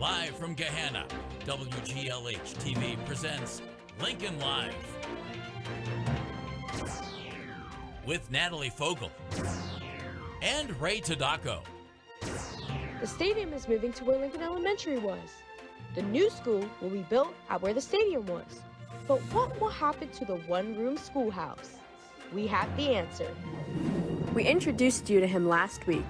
Live from Gahanna, WGLH TV presents Lincoln Live. With Natalie Fogel and Ray Tadako. The stadium is moving to where Lincoln Elementary was. The new school will be built at where the stadium was. But what will happen to the one-room schoolhouse? We have the answer. We introduced you to him last week,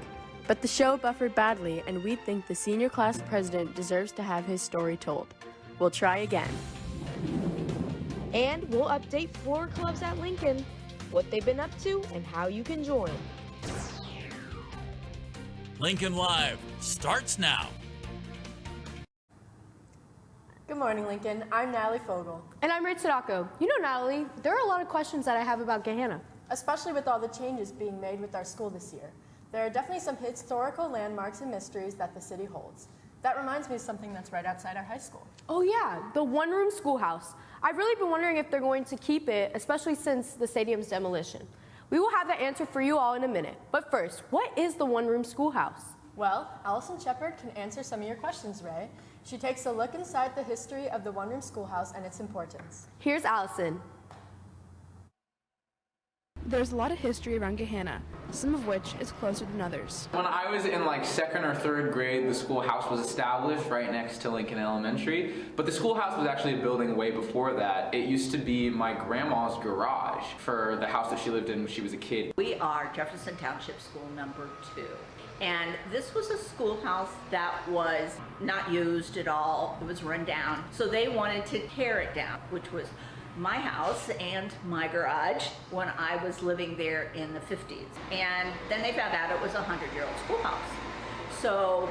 but the show buffered badly, and we think the senior class president deserves to have his story told. We'll try again. And we'll update floor clubs at Lincoln, what they've been up to, and how you can join. Lincoln Live starts now. Good morning, Lincoln. I'm Natalie Fogel. And I'm Ray Tadako. You know, Natalie, there are a lot of questions that I have about Gahanna. Especially with all the changes being made with our school this year. There are definitely some historical landmarks and mysteries that the city holds. That reminds me of something that's right outside our high school. Oh yeah, the one-room schoolhouse. I've really been wondering if they're going to keep it, especially since the stadium's demolition. We will have that answer for you all in a minute. But first, what is the one-room schoolhouse? Well, Allison Shepard can answer some of your questions, Ray. She takes a look inside the history of the one-room schoolhouse and its importance. Here's Allison. There's a lot of history around Gahanna, some of which is closer than others. When I was in like 2nd or 3rd grade, the schoolhouse was established right next to Lincoln Elementary, but the schoolhouse was actually a building way before that. It used to be my grandma's garage for the house that she lived in when she was a kid. We are Jefferson Township School number 2. And this was a schoolhouse that was not used at all. It was run down. So they wanted to tear it down, which was my house and my garage when I was living there in the 50s. And then they found out it was a 100-year-old schoolhouse. So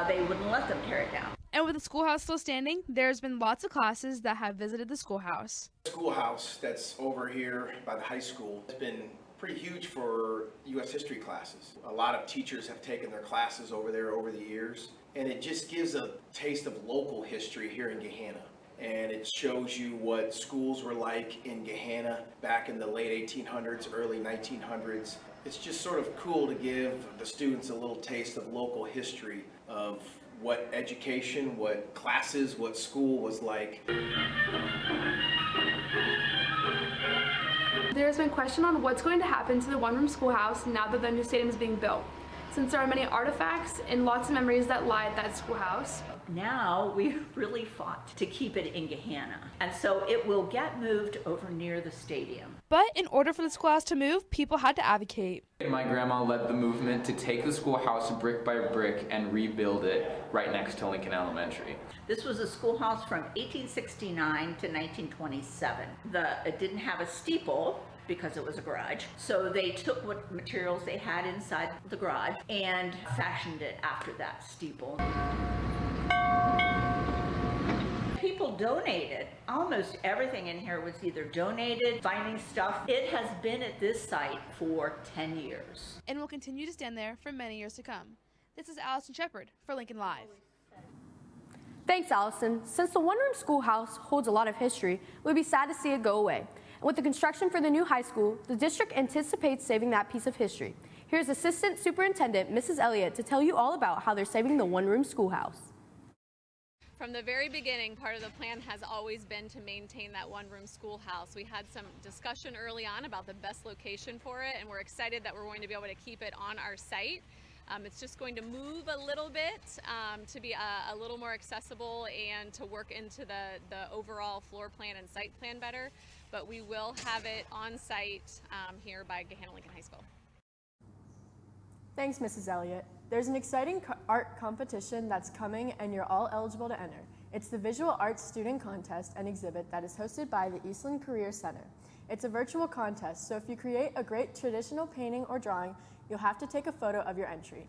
they wouldn't let them tear it down. And with the schoolhouse still standing, there's been lots of classes that have visited the schoolhouse. The schoolhouse that's over here by the high school has been pretty huge for U.S. history classes. A lot of teachers have taken their classes over there over the years, and it just gives a taste of local history here in Gahanna. And it shows you what schools were like in Gahanna back in the late 1800s, early 1900s. It's just sort of cool to give the students a little taste of local history of what education, what classes, what school was like. There's been question on what's going to happen to the one-room schoolhouse now that the new stadium is being built, since there are many artifacts and lots of memories that lie at that schoolhouse. Now we really fought to keep it in Gahanna, and so it will get moved over near the stadium. But in order for the schoolhouse to move, people had to advocate. My grandma led the movement to take the schoolhouse brick by brick and rebuild it right next to Lincoln Elementary. This was a schoolhouse from 1869 to 1927. It didn't have a steeple because it was a garage. So they took what materials they had inside the garage and fashioned it after that steeple. People donated. Almost everything in here was either donated, finding stuff. It has been at this site for 10 years. And will continue to stand there for many years to come. This is Allison Shepard for Lincoln Live. Thanks, Allison. Since the one-room schoolhouse holds a lot of history, it would be sad to see it go away. And with the construction for the new high school, the district anticipates saving that piece of history. Here's Assistant Superintendent Mrs. Elliott to tell you all about how they're saving the one-room schoolhouse. From the very beginning, part of the plan has always been to maintain that one-room schoolhouse. We had some discussion early on about the best location for it, and we're excited that we're going to be able to keep it on our site. It's just going to move a little bit to be a little more accessible and to work into the overall floor plan and site plan better, but we will have it on site here by Gahanna Lincoln High School. Thanks, Mrs. Elliott. There's an exciting art competition that's coming and you're all eligible to enter. It's the Visual Arts Student Contest and Exhibit that is hosted by the Eastland Career Center. It's a virtual contest, so if you create a great traditional painting or drawing, you'll have to take a photo of your entry.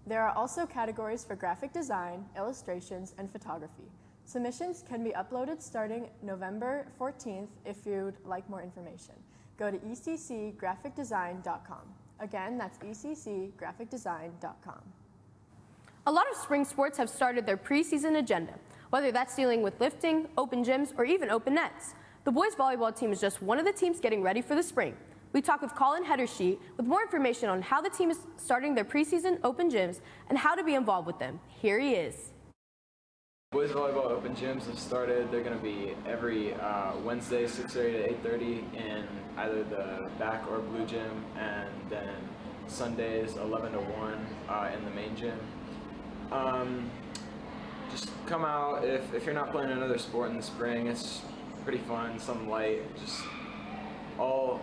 There are also categories for graphic design, illustrations, and photography. Submissions can be uploaded starting November 14th if you'd like more information. Go to eccgraphicdesign.com. Again, that's eccgraphicdesign.com. A lot of spring sports have started their preseason agenda, whether that's dealing with lifting, open gyms, or even open nets. The boys volleyball team is just one of the teams getting ready for the spring. We talked with Colin Hedersheet with more information on how the team is starting their preseason open gyms and how to be involved with them. Here he is. Boys volleyball open gyms have started. They're going to be every Wednesday, 6:30 to 8:30 in either the back or blue gym, and then Sundays, 11 to 1 in the main gym. Just come out. If you're not playing another sport in the spring, it's pretty fun, something light. Just all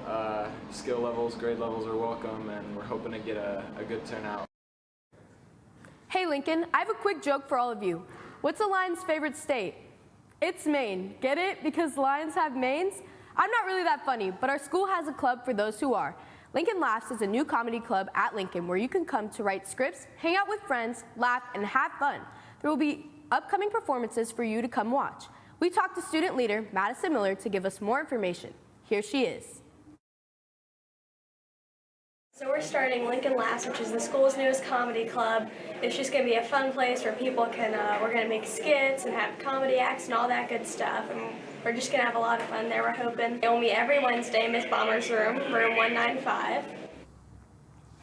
skill levels, grade levels are welcome, and we're hoping to get a good turnout. Hey Lincoln, I have a quick joke for all of you. What's a lion's favorite state? It's Maine. Get it? Because lions have manes? I'm not really that funny, but our school has a club for those who are. Lincoln Laughs is a new comedy club at Lincoln where you can come to write scripts, hang out with friends, laugh, and have fun. There will be upcoming performances for you to come watch. We talked to student leader Madison Miller to give us more information. Here she is. So we're starting Lincoln Laughs, which is the school's newest comedy club. It's just going to be a fun place where people can, we're going to make skits and have comedy acts and all that good stuff. And we're just going to have a lot of fun there, we're hoping. We'll meet every Wednesday in Miss Bomber's room, room 195.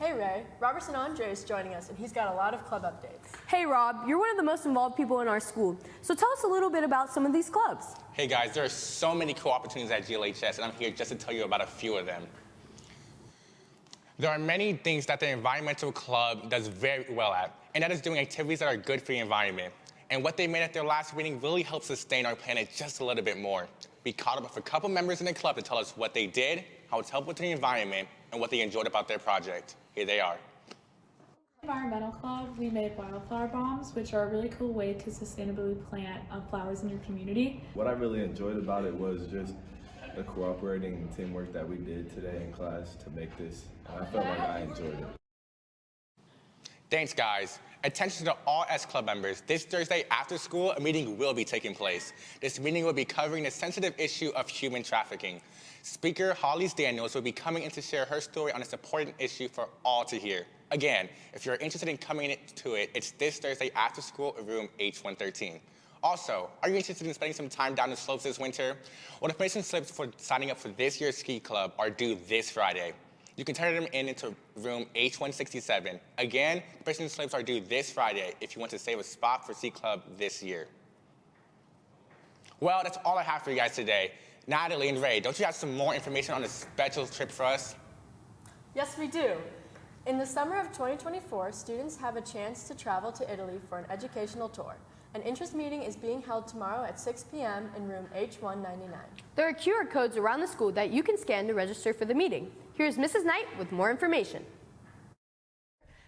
Hey Ray, Robertson Andre is joining us, and he's got a lot of club updates. Hey Rob, you're one of the most involved people in our school. So tell us a little bit about some of these clubs. Hey guys, there are so many cool opportunities at GLHS, and I'm here just to tell you about a few of them. There are many things that the environmental club does very well at, and that is doing activities that are good for the environment. And what they made at their last meeting really helped sustain our planet just a little bit more. We caught up with a couple members in the club to tell us what they did, how it's helped with the environment, and what they enjoyed about their project. Here they are. Environmental club, we made wildflower bombs, which are a really cool way to sustainably plant flowers in your community. What I really enjoyed about it was just the cooperating teamwork that we did today in class to make this, and I felt like I enjoyed it. Thanks, guys. Attention to all S Club members. This Thursday after school, a meeting will be taking place. This meeting will be covering the sensitive issue of human trafficking. Speaker Holly Daniels will be coming in to share her story on this important issue for all to hear. Again, if you're interested in coming to it, it's this Thursday after school in room H113. Also, are you interested in spending some time down the slopes this winter? Well, the permission slips for signing up for this year's ski club are due this Friday. You can turn them into room H167. Again, the permission slips are due this Friday if you want to save a spot for ski club this year. Well, that's all I have for you guys today. Natalie and Ray, don't you have some more information on the special trip for us? Yes, we do. In the summer of 2024, students have a chance to travel to Italy for an educational tour. An interest meeting is being held tomorrow at 6 p.m. in room H199. There are QR codes around the school that you can scan to register for the meeting. Here's Mrs. Knight with more information.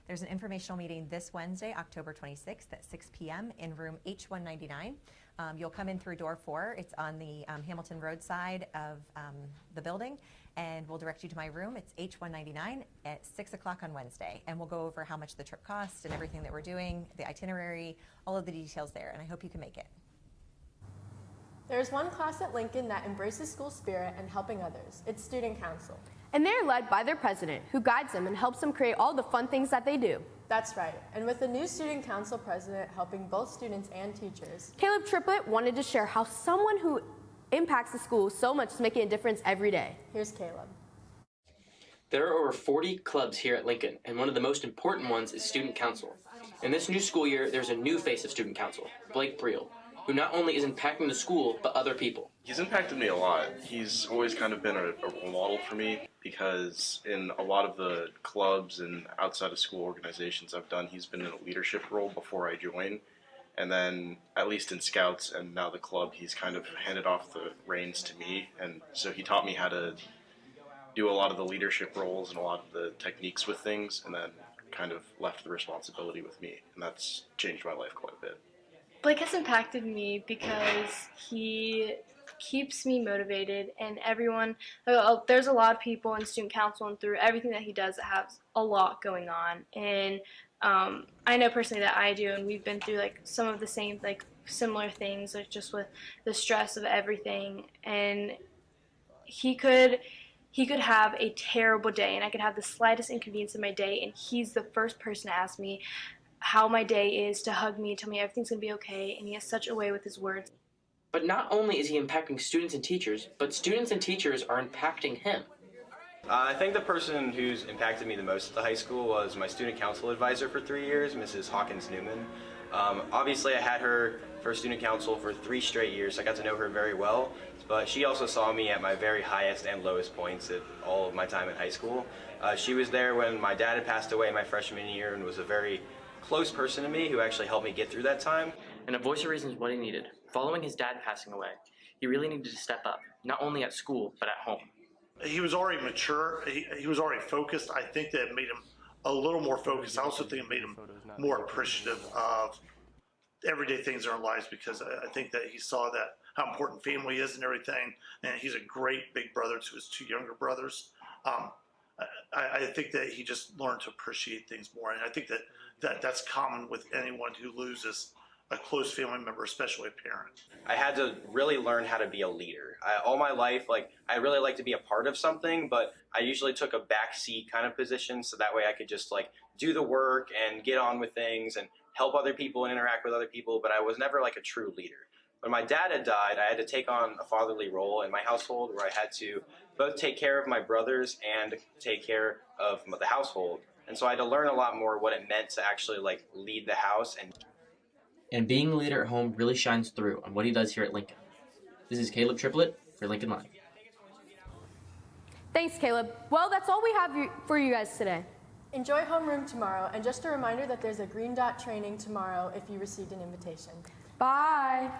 There's an informational meeting this Wednesday, October 26th at 6 p.m. in room H199. You'll come in through door 4. It's on the Hamilton Road side of the building, and we'll direct you to my room. It's H199 at 6 o'clock on Wednesday, and we'll go over how much the trip costs and everything that we're doing, the itinerary, all of the details there, and I hope you can make it. There's one class at Lincoln that embraces school spirit and helping others. It's Student Council. And they're led by their president, who guides them and helps them create all the fun things that they do. That's right. And with the new Student Council president helping both students and teachers, Caleb Triplett wanted to share how someone who impacts the school so much is making a difference every day. Here's Caleb. There are over 40 clubs here at Lincoln, and one of the most important ones is Student Council. In this new school year, there's a new face of Student Council, Blake Briel, who not only is impacting the school, but other people. He's impacted me a lot. He's always kind of been a role model for me because in a lot of the clubs and outside of school organizations I've done, he's been in a leadership role before I joined. And then, at least in Scouts and now the club, he's kind of handed off the reins to me. And so he taught me how to do a lot of the leadership roles and a lot of the techniques with things, and then kind of left the responsibility with me. And that's changed my life quite a bit. Blake has impacted me because he keeps me motivated, and everyone, there's a lot of people in Student Council and through everything that he does that has a lot going on. And I know personally that I do, and we've been through like some of the same like similar things, like just with the stress of everything. And he could have a terrible day, and I could have the slightest inconvenience in my day, and he's the first person to ask me how my day is, to hug me, tell me everything's gonna be okay, and he has such a way with his words. But not only is he impacting students and teachers, but students and teachers are impacting him. I think the person who's impacted me the most at the high school was my student council advisor for 3 years, Mrs. Hawkins Newman. Obviously, I had her for student council for 3 straight years. I got to know her very well, but she also saw me at my very highest and lowest points at all of my time in high school. She was there when my dad had passed away my freshman year and was a very close person to me who actually helped me get through that time. And a voice of reason is what he needed. Following his dad passing away, he really needed to step up, not only at school, but at home. He was already mature. He was already focused. I think that made him a little more focused. I also think it made him more appreciative of everyday things in our lives, because I think that he saw that how important family is and everything. And he's a great big brother to his 2 younger brothers. I think that he just learned to appreciate things more. And I think that's common with anyone who loses a close family member, especially a parent. I had to really learn how to be a leader. All my life, I really like to be a part of something, but I usually took a backseat kind of position, so that way I could just do the work and get on with things and help other people and interact with other people, but I was never a true leader. When my dad had died, I had to take on a fatherly role in my household where I had to both take care of my brothers and take care of the household. And so I had to learn a lot more what it meant to actually lead the house. And being a leader at home really shines through on what he does here at Lincoln. This is Caleb Triplett for Lincoln Live. Thanks, Caleb. Well, that's all we have for you guys today. Enjoy homeroom tomorrow, and just a reminder that there's a Green Dot training tomorrow if you received an invitation. Bye.